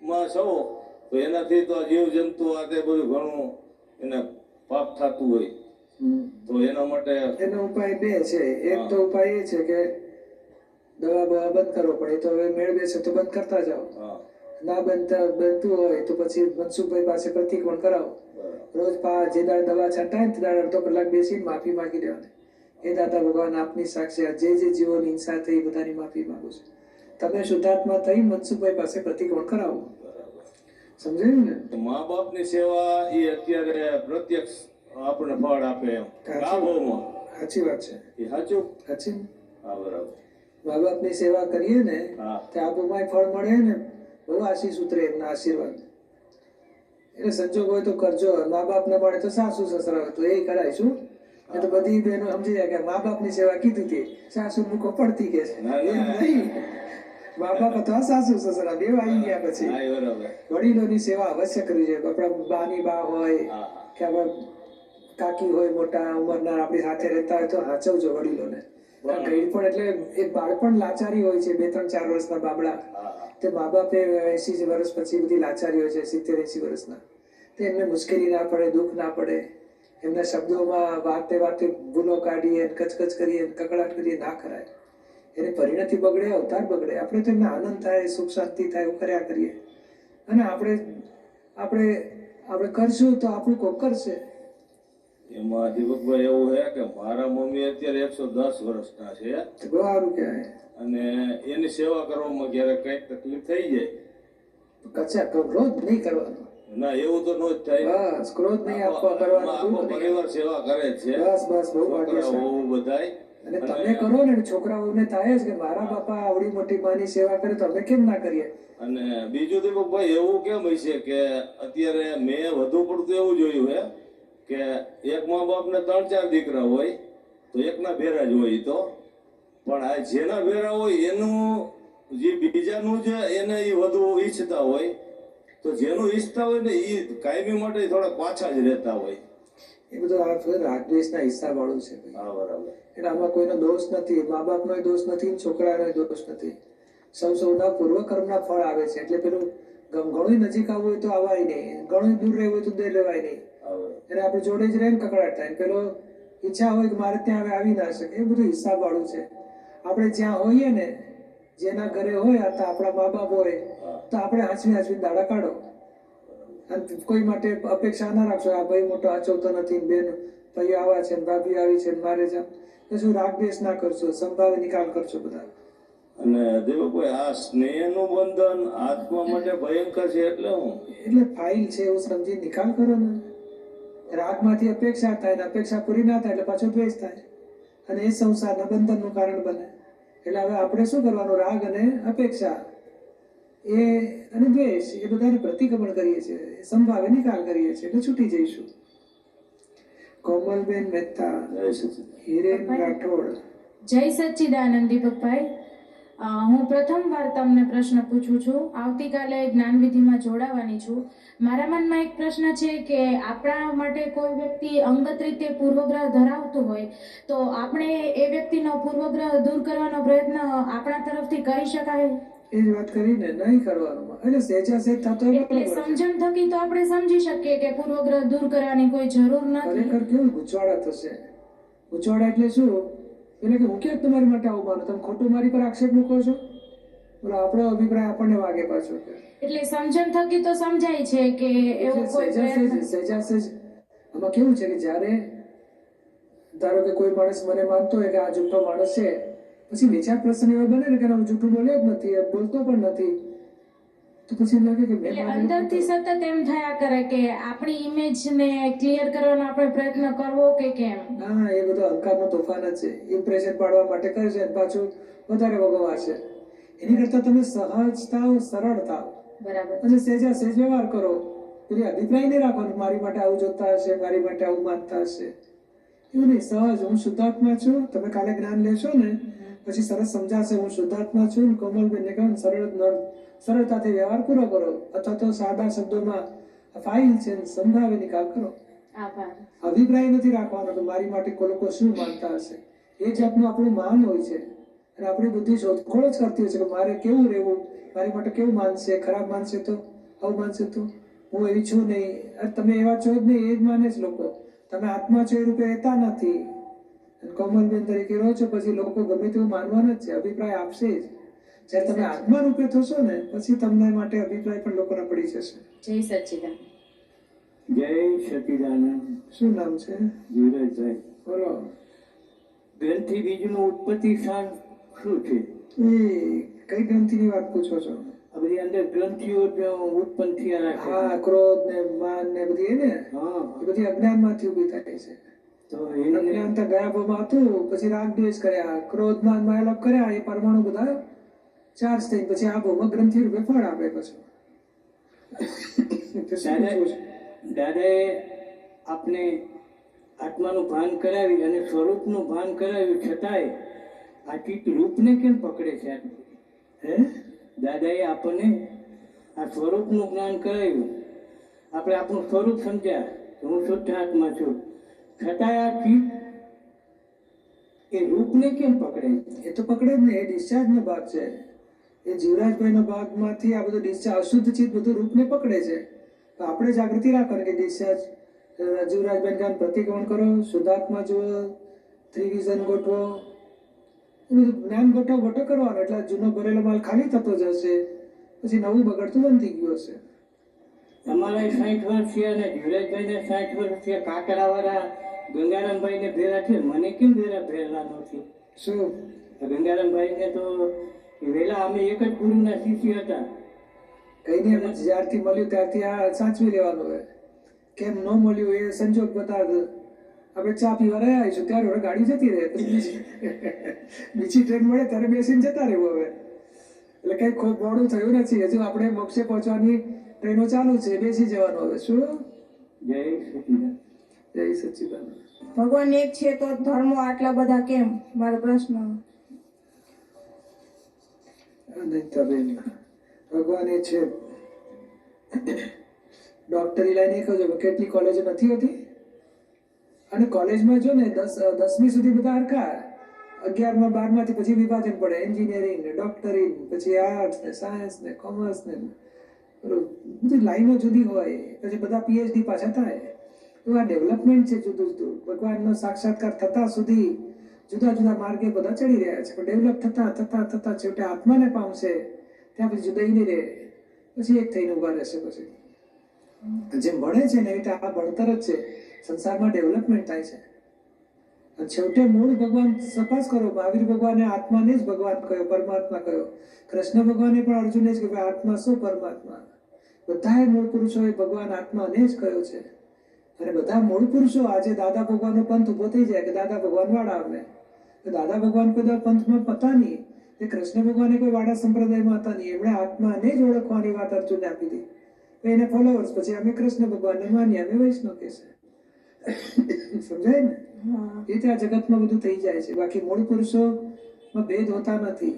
માં છો તો એનાથી તો જીવ જંતુ આ તે બધું ઘણું એને પાપ થતું હોય. તો એના માટે એનો ઉપાય બે છે. એક તો ઉપાય એ છે કે દવા બવા બંધ કરવો પડે. તો હવે મેળવે છે તો બંધ કરતા જાઓ. ના બનતું હોય તો પછી મનસુખભાઈ પાસે પ્રતિક્રમણ કરાવો. રોજ જે દાડે દવા છંટાય ને તે દાડે અડધો કલાક બેસીને માફી માંગી લેવાની. એ દાદા ભગવાન આપની સાક્ષી જે જીવોની હિંસા થઈ બધાની માફી માંગુ છું. તમે શુદ્ધાત્મા થઈ મનસુખભાઈ પાસે પ્રતિક્રમણ કરાવો. સમજાયું ને? મા બાપની સેવા એ અત્યારે પ્રત્યક્ષ આપણે ફળ આપે એમ. સાચી વાત છે. એ સાચું? સાચી. હા, બરાબર. મા બાપની સેવા કરીએ ને તે આબુમાં ફળ મળે ને બહુ આશીષ ઉતરે એમના આશીર્વાદ. એટલે સંજોગ હોય તો કરજો. મા બાપ ને મળે તો સાસુ સસરા હોય તો એ કરાયશું. એ તો બધી બહેનો સમજી જાય કે મા બાપની સેવા કીધી હતી, સાસુ મૂકો પડતી કે છે. નહીં, મા બાપ અથવા સાસુ સસરા બે આવી ગયા પછી વડીલોની સેવા અવશ્ય કરવી જોઈએ. આપણા બાની બા હોય કે આપણા કાકી હોય મોટા ઉંમરના આપણી સાથે રહેતા હોય તો હાચવજો વડીલોને. ગઈડપણ એટલે એક બાળપણ લાચારી હોય છે. 2-3-4 વર્ષના બાબડા તે મા બાપે 80 વર્ષ પછી બધી લાચારી હોય છે, 70-80 વર્ષના. તે એમને મુશ્કેલી ના પડે, દુઃખ ના પડે. એમના શબ્દોમાં વાતે વાતે ભૂલો કાઢીએ, કચકચ કરીએ, કકડાટ કરીએ ના કરાય. એને પરિણતિ બગડે, અવતાર બગડે. આપણે તો એમને આનંદ થાય, સુખ શાંતિ થાય એવું કર્યા કરીએ. અને આપણે કરશું તો આપણું કોક કરશે. એમાં દીપકભાઈ એવું છે કે મારા મમ્મી અત્યારે 110 વર્ષના છે. બહુ સારું કહેવાય. અને એની સેવા કરવામાં ક્યારેક કઈક તકલીફ થઈ જાય, કચા ક્રોધ નહીં કરવાનો. ના, એવું તો નો જ થાય. બસ ક્રોધ નહીં આપવા કરવાનો. આખો પરિવાર સેવા કરે છે. બસ બહુ ભાગ્યશાળી બધાય. અને તમે કરો ને છોકરાઓને થાય જ કે મારા બાપા આવડી મોટી માની સેવા કરે તો અમે કેમ ના કરીએ. અને બીજું દીપકભાઈ એવું કેમ હોય છે કે અત્યારે મેં વધુ પડતું એવું જોયું છે કે એક મા બાપ ને 3-4 દીકરા હોય તો એકના ભેરા જ હોય. તો પણ આ જેના ભેરા હોય એનું જે બીજાનું જ એને એ વધુ ઈચ્છતા હોય, તો જેનું ઈચ્છતા હોય ને એ કાયમી માટે થોડા પાછા જ રહેતા હોય. એ બધું આ રાગદ્વેષના હિસાબ વાળું છે. હા, બરાબર. એટલે આમાં કોઈનો દોષ નથી. મા બાપનો દોષ નથી, છોકરાનો દોષ નથી. સૌના પૂર્વકર્મના ફળ આવે છે. એટલે પેલું ઘણું નજીક આવવું હોય તો આવાય નહીં, ઘણું દૂર રહેવું હોય તો દૂર રહેવાય નહીં. એટલે આપણે જોડે જ રહે ને કકડાટ થાય. પેલો ઈચ્છા હોય કે મારે ત્યાં આવી ના શકે, એ બધું હિસાબ વાળું છે. આપણે જ્યાં હોઈએ ને, જેના ઘરે હોય તો આપણા મા બાપ હોય તો આપણે હાંચવી દાડા કાઢો. અને કોઈ માટે અપેક્ષા ના રાખશો. આ ભાઈ મોટો હાચવતો નથી, બેન ભાઈઓ આવા છે, ભાભી આવી છે, મારે જામ કશું રાગદ્વેષ ના કરશો, સંભાવે નિકાલ કરશો બધા. અને દેવભાઈ આ સ્નેહનું બંધન આત્મા માટે ભયંકર છે. એટલે ફાઇલ છે એવું સમજી નિકાલ કરો ને. રાગમાંથી અપેક્ષા થાય ને અપેક્ષા પૂરી ના થાય એટલે પાછો દ્વેષ થાય અને એ સંસારના બંધનનું કારણ બને. એટલે હવે આપણે શું કરવાનું? રાગ અને અપેક્ષા અને દ્વેષ એ બધાને પ્રતિક્રમણ કરીએ છીએ, સંભાવે નિકાલ કરીએ છીએ એટલે છૂટી જઈશું. કોમલબેન મહેતા, હિરેન રાઠોડ. જય સચ્ચિદાનંદ દીપકભાઈ. હું પ્રથમવાર તમને પ્રશ્ન પૂછું છું. આવતીકાલે જ્ઞાનવિધિમાં જોડાવાની છું. મારા મનમાં એક પ્રશ્ન છે કે આપણા માટે કોઈ વ્યક્તિ અંગત રીતે પૂર્વગ્રહ ધરાવતું હોય તો આપણે એ વ્યક્તિનો પૂર્વગ્રહ દૂર કરવાનો પ્રયત્ન આપણા તરફથી કરી શકાય? એ જ વાત કરીને નહીં કરવાનું. એટલે સહેજા સહેજ થતો એટલે સમજણ થકી તો આપણે સમજી શકીએ કે પૂર્વગ્રહ દૂર કરવાની કોઈ જરૂર નથી. ખરેખર કેવું ગૂંચવાડા થશે. ગૂંચવાડા એટલે શું? એટલે કે હું ક્યાંક તમારી માટે આવું માનું, તમે ખોટું મારી પર આક્ષેપ મૂકો છો, બોલો આપણો અભિપ્રાય આપણને વાગે પાછો. એટલે સમજણ થકી તો સમજાય છે કે એવું કોઈ સહેજા સહેજ આમાં કેવું છે કે જ્યારે ધારો કે કોઈ માણસ મને માનતો હોય કે આ જૂઠો માણસ છે, પછી વિચાર પ્રશ્ન એવો બને ને કે હું જૂઠું બોલ્યો જ નથી, બોલતો પણ નથી, તો પછી લાગે કે એટલે અંદરથી સતત એમ થયા કરે કે આપણી ઇમેજને ક્લિયર કરવાનો આપણે પ્રયત્ન કરવો કે કેમ? હા, એ બધો અહંકારનો તોફાન જ છે. ઇમ્પ્રેશન પાડવા માટે કરે છે પાછું વધારે ભોગવાશે. એની કરતા તમે સહજ થાવ, સરળ થાવ, બરાબર, અને સહેજા સહેજ વ્યવહાર કરો. પેલી અભિપ્રાય નહીં રાખવાનો મારી માટે આવું જોતા હશે, મારી માટે આવું માનતા હશે, એવું નહીં. સહજ હું શુદ્ધાત્મા છું. તમે કાલે જ્ઞાન લેશો ને પછી સરસ સમજાશે હું શુદ્ધાત્મા છું. કોમલબેનને કહો સરળતાથી વ્યવહાર પૂરો કરો, અથવા તો સાદા શબ્દોમાં ફાઇલ છે સંભાવે નિકાલ કરો. અભિપ્રાય નથી રાખવાનો કે મારી માટે લોકો શું માનતા હશે. એ જાતનું આપણું માન હોય છે અને આપણી બુદ્ધિ શોધખોળ જ કરતી હોય છે કે મારે કેવું રહેવું, મારી માટે કેવું માનશે, ખરાબ માનશે તો આવું માનશે તો હું એવી છું નહીં, અરે તમે એવા છો જ નહીં, એ જ માને છે લોકો. તમે આત્મા છો એ રૂપે રહેતા નથી, અને કોમલબેન તરીકે રહો છો, પછી લોકો ગમે તેવું માનવાના જ છે, અભિપ્રાય આપશે જ. જ્યારે તમે આત્મા રૂપે થશો ને પછી તમને માટે અભિપ્રાય પણ લોકોના પડી જશે. જય સચ્ચિદાનંદ. જય સચિદાનંદ. શું નામ છે? ધીરજભાઈ. બોલો. ગ્રંથિ બીજનું ઉત્પત્તિ સ્થાન શું છે? એ કઈ ગ્રંથિની વાત પૂછો છો? આ બધી અંદર ગ્રંથિઓ ઉત્પન્ન થયા રાખે. હા, ક્રોધ ને માન ને બધી એ ને, હા, એ બધી અજ્ઞાનમાંથી ઊભી થાય છે. તો એને અજ્ઞાન તો ગયા ભાવમાં હતું, પછી રાગ દ્વેષ કર્યા, ક્રોધ માન માયાલોભ કર્યા, એ પરમાણુ બધા ચાર્જ થઈ પછી આ ભાવમાં ગ્રંથિ રૂપે ફળ આપે પછી. તો શું પૂછવું છે? દાદાએ આપને આત્માનું ભાન કરાવી અને સ્વરૂપનું ભાન કરાવ્યું, છતાંય આ ચિત્ત રૂપને કેમ પકડે છે? હે? દાદાએ આપણને આ સ્વરૂપનું જ્ઞાન કરાવ્યું, આપણે આપણું સ્વરૂપ સમજ્યા કે હું શુદ્ધ આત્મા છું, છતાંય આ ચિત્ત એ રૂપને કેમ પકડે? એ તો પકડે જ ને, એ ડિસ્ચાર્જનો ભાગ છે. એ જીવરાજભાઈનો ભાગમાંથી આ બધું ડિસ્ચાર્જ અશુદ્ધ ચિત્ત બધું રૂપને પકડે છે. તો આપણે જાગૃતિ રાખવાની કે ડિસ્ચાર્જ જીવરાજભાઈ કાન પ્રતિક્રમણ કરો, શુદ્ધાત્મા જુઓ, ત્રિવિઝન ગોઠવો, એ બધું જ્ઞાન ગોઠવ કરવાનું, એટલે જૂનો ભરેલો માલ ખાલી થતો જશે, પછી નવું બગડતું બંધ થઈ ગયું હશે. અમારા 60 વર્ષ છે અને ધીરજભાઈને 60 વર્ષ છે. કાકડાવાળા ગંગારામભાઈને ભેરા છે, મને કેમ ભેરા નથી? શું? ગંગારામભાઈને તો વહેલા અમે એક જ ગુરુના શિષ્ય હતા. કઈને એમ જ જ્યારથી મળ્યું ત્યારથી આ સાચવી લેવાનું હોય. કેમ ન મળ્યું એ સંજોગ બતાવ. આપણે ચા પીવા રહ્યા આવીશું ત્યારે હવે ગાડી જતી રહે, બીજી ટ્રેન મળે ત્યારે બેસીને જતા રહેવું હવે. એટલે કઈ ખૂબ મોડું થયું નથી, હજુ આપણે મોક્ષે પહોંચવાની ટ્રેનો ચાલુ છે, બેસી જવાનું હવે. શું? જય સચિદાનંદ. જય સચ્ચિદાનંદ. ભગવાન એક છે તો ધર્મો આટલા બધા કેમ? મારો પ્રશ્ન. અનંતાબેન, ભગવાન એ છે. ડોક્ટરી લાઈને કહો છો કેટલી કોલેજો નથી હોતી, અને કોલેજમાં જો ને 10મી સુધી બધા હરખા, 11માં 12માંથી પછી વિભાજન પડે, એન્જિનિયરિંગ ને ડોક્ટરી, પછી આર્ટ્સ ને સાયન્સ ને કોમર્સ ને બધી લાઈનો જુદી હોય, પછી બધા PhD પાછા થાય. તો આ ડેવલપમેન્ટ છે જુદું જુદું. ભગવાનનો સાક્ષાત્કાર થતા સુધી જુદા જુદા માર્ગે બધા ચડી રહ્યા છે, પણ ડેવલપ થતા થતા થતા છેવટે આત્માને પામશે, ત્યાં પછી જુદાઈ નહીં રહે, પછી એક થઈને ઉભા રહેશે. પછી જે ભણે છે ને એ રીતે આ ભણતર જ છે, સંસારમાં ડેવલપમેન્ટ થાય છે. અને છેવટે મૂળ ભગવાન તપાસ કરો. મહાવીર ભગવાને આત્માને જ ભગવાન કહ્યો, પરમાત્મા કહ્યો. કૃષ્ણ ભગવાને પણ અર્જુને જ કહ્યું આત્મા શું પરમાત્મા. બધાએ મૂળ પુરુષોએ ભગવાન આત્માને જ કહ્યો છે. અને બધા મૂળ પુરુષો આજે દાદા ભગવાનનો પંથ ઉભો થઈ જાય કે દાદા ભગવાન વાળા આવે, તો દાદા ભગવાન કોઈ પંથમાં હતા નહીં, એ કૃષ્ણ ભગવાને કોઈ વાડા સંપ્રદાયમાં હતા નહીં. એમણે આત્માને જ ઓળખવાની વાત અર્જુનને આપી હતી. એને ફોલોવર્સ, પછી અમે કૃષ્ણ ભગવાનને માનીએ, અમે વૈષ્ણવ કે છે. સમજાય ને? એ રીતે આ જગતમાં બધું થઈ જાય છે. બાકી મૂળ પુરુષોમાં ભેદ હોતા નથી.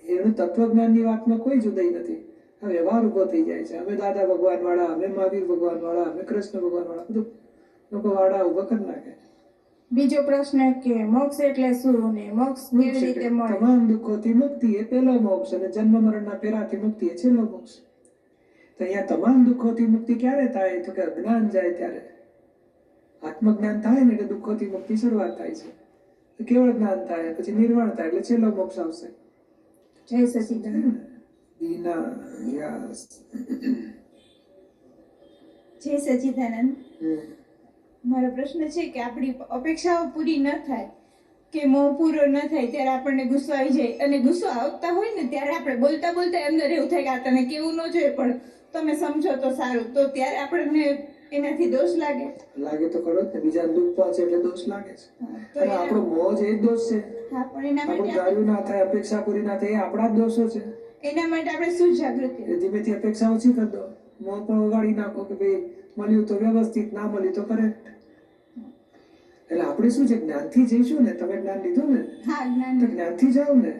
એનું તત્વજ્ઞાનની વાતમાં કોઈ જુદાઈ નથી. આ વ્યવહાર ઉભો થઈ જાય છે. અમે દાદા ભગવાન વાળા, અમે મહાવીર ભગવાન વાળા, અમે કૃષ્ણ ભગવાન વાળા, બધું લોકો વાળા ઉભા કરી નાખે. બીજો પ્રશ્ન કે મોક્ષ એટલે શું ને મોક્ષ કેવી રીતે મળે? તમામ દુઃખોથી મુક્તિ એ પહેલો મોક્ષ, અને જન્મ મરણના ફેરાથી મુક્તિ એ છેલ્લો મોક્ષ. તો અહીંયા તમામ દુઃખોથી મુક્તિ ક્યારે થાય? તો કે અજ્ઞાન જાય ત્યારે. આત્મજ્ઞાન થાય ને એટલે દુઃખોથી મુક્તિ શરૂઆત થાય છે. તો કેવળ જ્ઞાન થાય, પછી નિર્વાણ થાય, એટલે છેલ્લો મોક્ષ આવશે. જય સચિદાનંદ. બીના વ્યાસ. જય સચિદાનંદ. મારો પ્રશ્ન છે કે આપણી અપેક્ષાઓ પૂરી ન થાય કે મોહ પૂરો ન થાય ત્યારે આપણને ગુસ્સો આવી જાય, અને ગુસ્સો આવતા હોય ને ત્યારે આપણે બોલતા બોલતા અંદર એવું થાય કે આ તને કેવું ન જોઈએ પણ તમે સમજો તો સારું, તો ત્યારે આપણને એનાથી દોષ લાગે તો ખરો જ ને. બીજા દુઃખ પહોંચે એટલે દોષ લાગે છે. તો અને આપણો મોહ જ એ જ દોષ છે. હા, પણ એના આપણું માટે ધાર્યું ના થાય, અપેક્ષા પૂરી ના થાય, એ આપણા જ દોષો છે. આપણે શું જાગૃતિ? એ ધીમેથી અપેક્ષા ઓછી કરી દો. મોહ પણ ઉગાડી નાખો કે ભાઈ મળ્યું તો વ્યવસ્થિત, ના મળ્યું તો કરેક્ટ. એટલે આપણે શું છે, જ્ઞાનથી જઈશું ને. તમે જ્ઞાન લીધું ને, હા, જ્ઞાન. તો જ્ઞાનથી જાઓ ને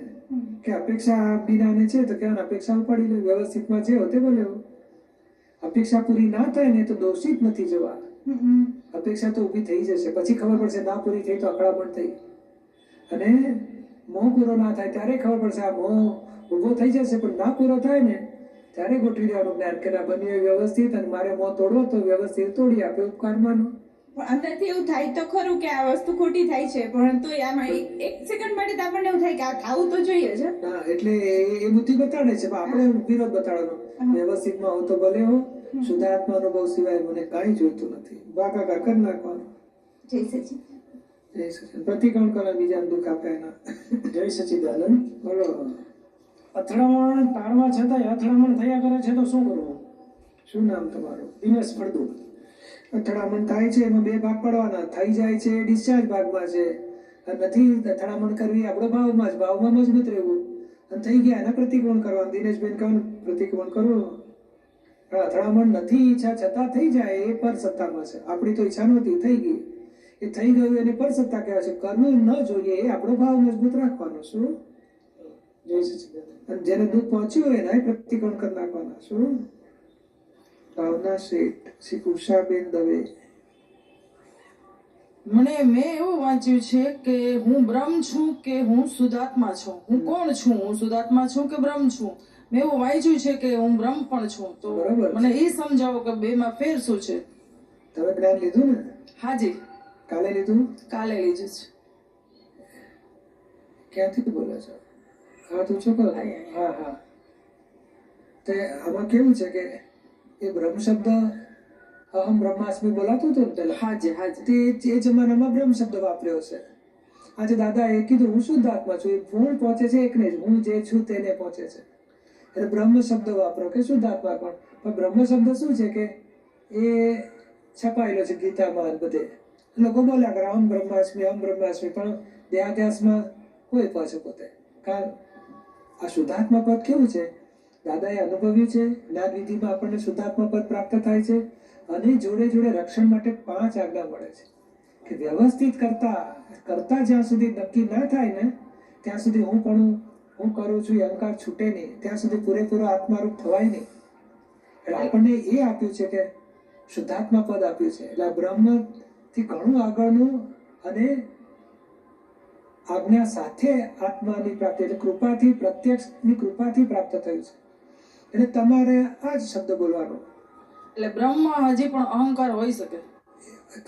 કે અપેક્ષા બીનાને છે તો કેવાનું અપેક્ષા ઉપાડી લે, વ્યવસ્થિતમાં જે હોતે બોલે. અપેક્ષા પૂરી ના થાય ને તો દોષિત નથી જવા. અપેક્ષા તો ઊભી થઈ જશે, પછી ખબર પડશે ના પૂરી થઈ તો અકળામણ થઈ. અને મોહ પૂરો ના થાય ત્યારે ખબર પડશે આ મોહ ઊભો થઈ જશે, પણ ના પૂરો થાય ને ત્યારે ગોઠવી દેવાનું જ્ઞાન કે ના બન્યું એ વ્યવસ્થિત, અને મારે મોં તોડવો તો વ્યવસ્થિત તોડી આપે, ઉપકાર માનો. પણ અંદરથી એવું થાય તો ખરું કે આ વસ્તુ ખોટી થાય છે, પણ તોય આમાં એક સેકન્ડ માટે તો આપણને એવું થાય કે આ થવું તો જોઈએ છે. હા, એટલે એ બુદ્ધિ બતાડે છે, પણ આપણે વિરોધ બતાડવાનો. વ્યવસ્થિતમાં હું તો ભલે હો, શુદ્ધાત્મા અનુભવ સિવાય મને કાંઈ જોઈતું નથી. ભાગાકાર કરી નાખવાનો. જય સચિન. જય સચિન. પ્રતિક્રમણ કરે, બીજાને દુઃખ આપે એના. જય સચિદાનંદ. બોલો. અથડામણ ટાળવા છતાંય અથડામણ થયા કરે છે તો શું કરવું? શું નામ તમારું? દિનેશ ફળદુ. અથડામણ થાય છે એમાં બે ભાગ પડવાના. થઈ જાય છે ડિસ્ચાર્જ ભાગમાં છે, અને નથી અથડામણ કરવી આપણો ભાવમાં જ, ભાવમાં મજબૂત રહેવું. અને થઈ ગયા એના પ્રતિક્રમણ કરવાનું. દિનેશબેન કહેવાનું પ્રતિક્રમણ કરવું. પણ અથડામણ નથી ઈચ્છા છતાં થઈ જાય એ પર સત્તામાં છે. આપણી તો ઈચ્છા નહોતી, થઈ ગઈ, એ થઈ ગયું એને પર સત્તા કહેવાય છે. કરવું ન જોઈએ એ આપણો ભાવ મજબૂત રાખવાનો. શું? જય સચિદાનંદ. અને જેને દુઃખ પહોંચ્યું હોય એના પ્રતિક્રમણ કરી નાખવાના. શું? ભાવના શેઠ, શ્રી ઉષાબેન દવે. મેં એવું વાંચ્યું છે કે હું બ્રહ્મ છું કે હું શુદ્ધાત્મા છું. હું કોણ છું? હું શુદ્ધાત્મા છું કે બ્રહ્મ છું? મેં એવું વાંચ્યું છે કે હું બ્રહ્મ પણ છું. તો બરાબર. મને એ સમજાવો કે બેમાં ફેર શું છે? તમે જ્ઞાન લીધું ને? હાજી, કાલે લીધું? કાલે લીધું છે. ક્યાંથી બોલો છો? હાથ ઊંચો કરો. હા હા. તે આમાં કેવું છે કે એ બ્રહ્મ શબ્દ અહમ બ્રહ્માસ્મિ બોલાતું હતું ને પેલા. હાજી હાજી. તે એ જમાનામાં બ્રહ્મ શબ્દ વાપર્યો છે. આજે દાદા એ કીધું હું શુદ્ધ આત્મા છું. એ હું પહોંચે છે એકને જ, હું જે છું તેને પહોંચે છે. એટલે બ્રહ્મ શબ્દ વાપરો કે શુદ્ધ આત્મા. પણ બ્રહ્મ શબ્દ શું છે કે એ છપાયેલો છે ગીતામાં બધે. લોકો બોલ્યા કરે અહમ બ્રહ્માસ્મિ, અહમ બ્રહ્માસ્મિ, પણ દેહાધ્યાસમાં કોઈ પહોંચે પોતે. કારણ આ શુદ્ધાત્મા પદ કેવું છે, દાદાએ અનુભવ્યું છે. જ્ઞાન વિધિમાં આપણને શુદ્ધાત્મા પદ પ્રાપ્ત થાય છે, અને જોડે જોડે રક્ષણ માટે 5 આજ્ઞા મળે છે. કે વ્યવસ્થિત કરતા જ્યાં સુધી નક્કી ના થાય ને ત્યાં સુધી હું કરું છું એ અહંકાર છૂટે નહીં, ત્યાં સુધી પૂરેપૂરો આત્મારૂપ થવાય નહીં. એટલે આપણને એ આપ્યું છે કે શુદ્ધાત્મા પદ આપ્યું છે. એટલે આ બ્રહ્મથી ઘણું આગળનું, અને આજ્ઞા સાથે આત્માની પ્રાપ્તિ, એટલે કૃપાથી, પ્રત્યક્ષની કૃપાથી પ્રાપ્ત થયું છે. એટલે તમારે આ જ શબ્દ બોલવાનો. એટલે બ્રહ્મમાં હજી પણ અહંકાર હોઈ શકે.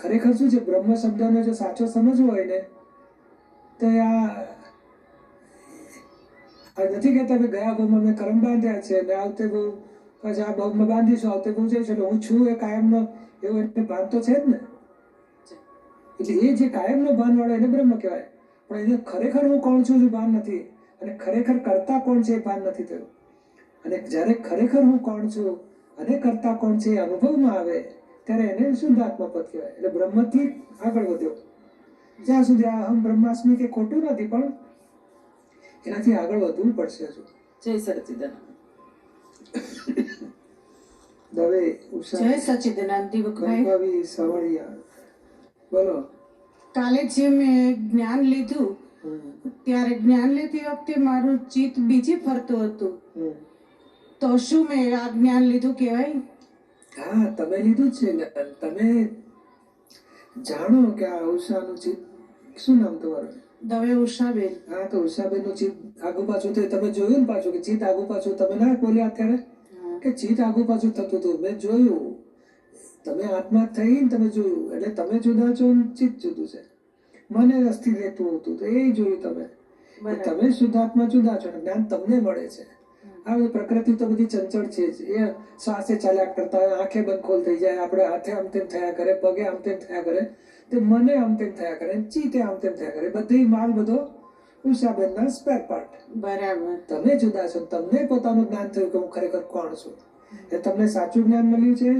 ખરેખર શું છે, બ્રહ્મ શબ્દનો જો સાચો સમજવો હોય ને તો આ નથી કહેતા કે ગયા ભાવમાં મેં કર્મ બાંધ્યા છે ને આવતે બહુ પછી આ ભાવમાં બાંધીશું, આવતે બહુ જઈશ, એટલે હું છું એ કાયમનો એવો એને ભાન તો છે જ ને. એટલે એ જે કાયમનો ભાન વાળો એને બ્રહ્મ કહેવાય. પણ એને ખરેખર હું કોણ છું એ ભાન નથી, અને ખરેખર કરતા કોણ છે એ ભાન નથી થયું. અને જ્યારે ખરેખર હું કોણ છું અને કરતા કોણ છે એ અનુભવમાં આવે ત્યારે એને શુદ્ધાત્મા પદ કહેવાય. એટલે બ્રહ્મથી આગળ વધ્યો. જ્યાં સુધી આ અહમ બ્રહ્માસ્મિ કે ખોટું નથી, પણ એનાથી આગળ વધવું પડશે. હજુ જય સચિદાનંદ. દવે ઉષા, જય સચિદાનંદ દીપકભાઈ. વૈભવી સવળિયા. બોલો. કાલે જે મેં જ્ઞાન લીધું ત્યારે જ્ઞાન લેતી વખતે મારું ચિત્ત બીજે ફરતું હતું. તો શું મેં આ જ્ઞાન લીધું કહેવાય? હા, તમે લીધું જ છે જ્ઞાન. તમે જાણો કે આ ઉષાનું ચિત્ત, શું નામ તમારું? દવે ઉષાબેન. હા, તો ઉષાબેનનું ચિત્ત આગુ પાછું થયું. તમે જોયું ને પાછું કે ચિત્ત આગુ પાછું, તમે ના બોલ્યા અત્યારે કે ચિત્ત આગુ પાછું થતું હતું. મેં જોયું. તમે આત્મા થઈને તમે જોયું. એટલે તમે જુદા છો ને ચિત્ત જુદું છે. મને અસ્થિર રહેતું હતું તો એ જોયું તમે. તમે શુદ્ધાત્મા જુદા છો, જ્ઞાન તમને મળે છે. આ પ્રકૃતિ તો બધી ચંચળ છે જ. એ શ્વાસે ચાલ્યા કરતા હોય, આંખે બંધ ખોલ થઈ જાય, આપણે હાથે આમ તેમ થયા કરે, પગે આમ તેમ થયા કરે, તે મને આમ તેમ થયા કરે, ચીતે આમ તેમ થયા કરે. બધી માલ બધો ઉષાબેનના સ્પેર પાર્ટ. બરાબર. તમે જુદા છો. તમને પોતાનું જ્ઞાન થયું કે હું ખરેખર કોણ છું. એ તમને સાચું જ્ઞાન મળ્યું છે.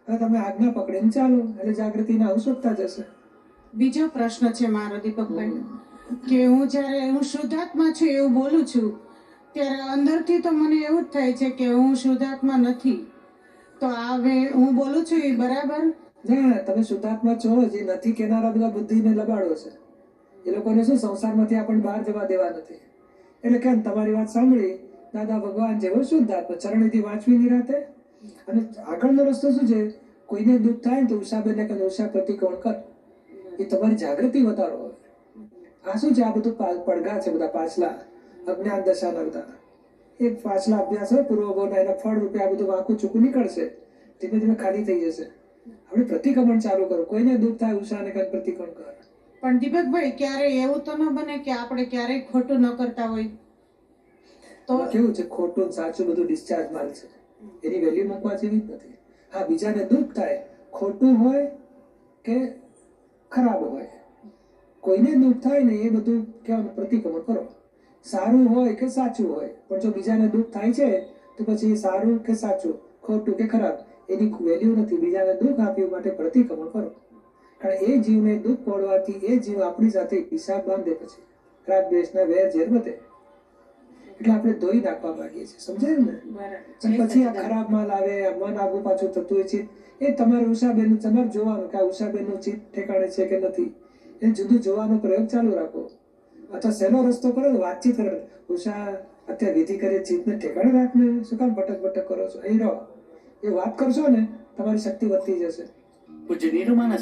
અને તમે આજ્ઞા પકડીને ચાલો એટલે જાગૃતિના અવસરતા જશે. બીજો પ્રશ્ન છે મારો દીપકભાઈ, કે હું જ્યારે હું શુદ્ધાત્મા છું એવું બોલું છું ત્યારે અંદરથી તો મને એવું જ થાય છે કે હું શુદ્ધાત્મા નથી. તો આ હું બોલું છું એ બરાબર? ના, તમે શુદ્ધાત્મા છો જે નથી કેનારા બધા બુદ્ધિને લગાડો છે. એ લોકોને શું સંસારમાંથી આપણને બહાર જવા દેવા નથી. એટલે કેમ તમારી વાત સાંભળી દાદા ભગવાન જેવો શુદ્ધાત્મા ચરણથી વાંચવી નિરાતે. અને આગળનો રસ્તો શું છે, કોઈને દુઃખ થાય ને તો ઉષાબેનને કહે ઉષા પ્રતિક્રમણ કર. એ તમારી જાગૃતિ વધારો. આ શું છે, આ બધું પડઘા છે બધા પાછલા અજ્ઞાન દશાના બધા. એક પાછલા અભ્યાસ હોય પૂર્વભાવના, એના ફળ રૂપે આ બધું વાંકું ચૂકું નીકળશે, ધીમે ધીમે ખાલી થઈ જશે. આપણે પ્રતિક્રમણ ચાલુ કરો, કોઈને દુઃખ થાય ઉષાને કઈ પ્રતિક્રમણ કરો. પણ દીપકભાઈ ક્યારે એવું તો ન બને કે આપણે ક્યારેય ખોટું ન કરતા હોય તો કેવું છે, ખોટું ને સાચું બધું ડિસ્ચાર્જ માલ છે, એની વેલ્યુ મૂકવા જેવી જ નથી. હા, બીજાને દુઃખ થાય, ખોટું હોય કે ખરાબ હોય, કોઈને દુઃખ થાય ને એ બધું કહેવાનું પ્રતિક્રમણ કરો. સારું હોય કે સાચું હોય, પણ જો બીજાને દુઃખ થાય છે તો પછી એ સારું કે સાચું, ખોટું કે ખરાબ, એની વેલ્યુ નથી. બીજાને દુઃખ આપ્યું માટે પ્રતિક્રમણ કરો. કારણ એ જીવને દુઃખ પડવાથી એ જીવ આપણી સાથે હિસાબ બાંધે, પછી રાગ દ્વેષના વેર ઝેર વધે. એટલે આપણે ધોઈ નાખવા માંગીએ છીએ, સમજાય ને? અને પછી આ ખરાબ માલ આવે, આ મન આગું પાછું થતું હોય છે, એ તમારે ઉષાબેન તમારે જોવાનું કે આ ઉષાબેનનું ચિત્ત ઠેકાણે છે કે નથી, એ જુદું જોવાનો પ્રયોગ ચાલુ રાખો. અથવા સહેલો રસ્તો કરો, વાતચીત કરો. ઉષા અત્યારે વિધિ કરી ચિત્તને ઠેકાણે રાખને શું કામ ભટક ભટક કરો છો, અહીં રહો. એ વાત કરશો ને તમારી શક્તિ વધતી જશે. પૂજ્ય નિરૂમાના